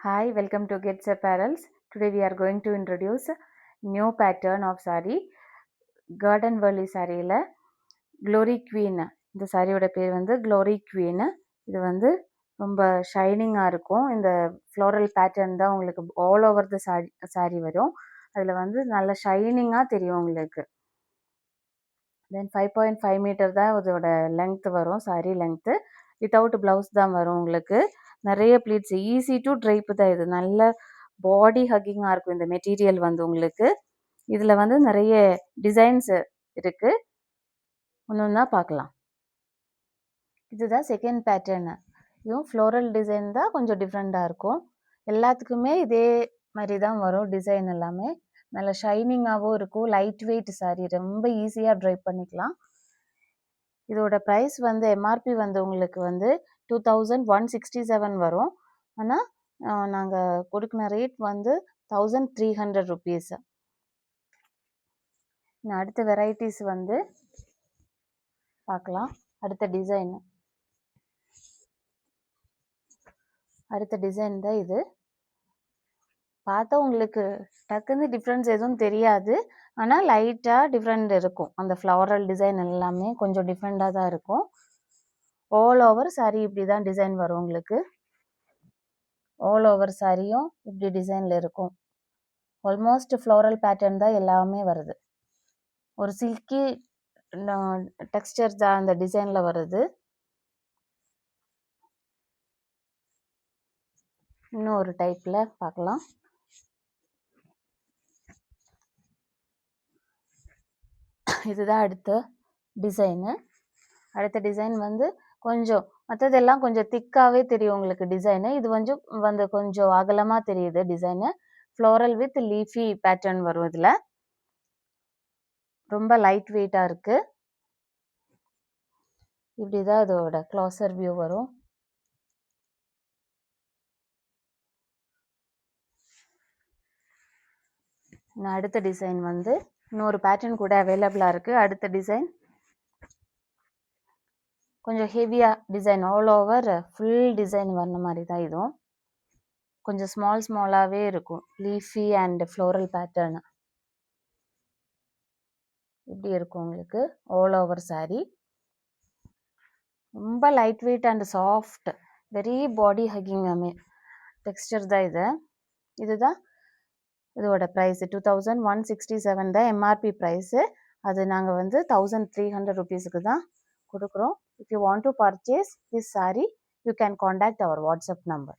Hi, welcome to Gets Apparels. Today we are going to introduce new pattern of saree. Garden Valley சாரியில் glory queen. இந்த சாரியோட பேர் வந்து glory queen. இது வந்து ரொம்ப ஷைனிங்காக இருக்கும். இந்த ஃப்ளோரல் பேட்டர்ன் தான் உங்களுக்கு ஆல் ஓவர் த சாரி வரும். அதில் வந்து நல்ல ஷைனிங்காக தெரியும் உங்களுக்கு. தென் 5.5 மீட்டர் தான் இதோட லென்த் வரும், சாரி லென்த்து. வித்தவுட் ப்ளவுஸ் தான் வரும் உங்களுக்கு. நிறைய ப்ளீட்ஸ், ஈஸி டு ட்ரைப்பு தான் இது. நல்ல பாடி ஹக்கிங்காக இருக்கும் இந்த மெட்டீரியல் வந்து உங்களுக்கு. இதில் வந்து நிறைய டிசைன்ஸ் இருக்குது, ஒன்று ஒன்றா பார்க்கலாம். இதுதான் செகண்ட் பேட்டர்னு. இதுவும் ஃப்ளோரல் டிசைன் தான், கொஞ்சம் டிஃப்ரெண்ட்டாக இருக்கும். எல்லாத்துக்குமே இதே மாதிரி தான் வரும் டிசைன் எல்லாமே. நல்ல ஷைனிங்காகவும் இருக்கும். லைட் வெயிட் சாரி, ரொம்ப ஈஸியாக ட்ரைப் பண்ணிக்கலாம். இதோட ப்ரைஸ் வந்து எம்ஆர்பி வந்து உங்களுக்கு வந்து 2167 வரும். ஆனால் நாங்கள் கொடுக்குற ரேட் வந்து 1300 ருபீஸ். அடுத்த வெரைட்டிஸ் வந்து பார்க்கலாம். அடுத்த டிசைன் தான் இது. பார்த்தா உங்களுக்கு டக்குன்னு டிஃப்ரென்ஸ் எதுவும் தெரியாது, ஆனால் லைட்டாக டிஃப்ரெண்ட் இருக்கும். அந்த ஃப்ளவரல் டிசைன் எல்லாமே கொஞ்சம் டிஃப்ரெண்ட்டாக தான் இருக்கும். ஆல் ஓவர் சாரி இப்படி தான் டிசைன் வரும் உங்களுக்கு. ஆல் ஓவர் சாரியும் இப்படி டிசைனில் இருக்கும். ஆல்மோஸ்ட் ஃப்ளோரல் பேட்டர்ன் தான் எல்லாமே வருது. ஒரு சில்கி டெக்ஸ்டர் தான் அந்த டிசைனில் வருது. இன்னும் ஒரு டைப்பில் பார்க்கலாம். இதுதான் அடுத்த டிசைனு. அடுத்த டிசைன் வந்து கொஞ்சம் மற்றதெல்லாம் கொஞ்சம் திக்காகவே தெரியும் உங்களுக்கு டிசைனு. இது கொஞ்சம் அகலமாக தெரியுது design. Floral with leafy pattern வரும் இதில். ரொம்ப லைட் வெயிட்டாக இருக்குது. இப்படி தான் அதோட க்ளோசர் வியூ வரும். அடுத்த டிசைன் வந்து இன்னொரு பேட்டர்ன் கூட அவைலபிளாக இருக்குது. அடுத்த டிசைன் கொஞ்சம் ஹெவியாக design, all over full design வர்ற மாதிரி தான் இதுவும். கொஞ்சம் ஸ்மாலாகவே இருக்கும். லீஃபி அண்ட் ஃப்ளோரல் பேட்டர்ன் இப்படி இருக்கும் உங்களுக்கு ஆல் ஓவர் சாரி. ரொம்ப light weight and soft, very body hugging Dexter தான் இது. இதுதான் இதோட ப்ரைஸு 2167 தான் எம்ஆர்பி ப்ரைஸு. அது நாங்கள் வந்து 1300 ருபீஸுக்கு தான் கொடுக்குறோம். If you want to purchase this saree, you can contact our WhatsApp number.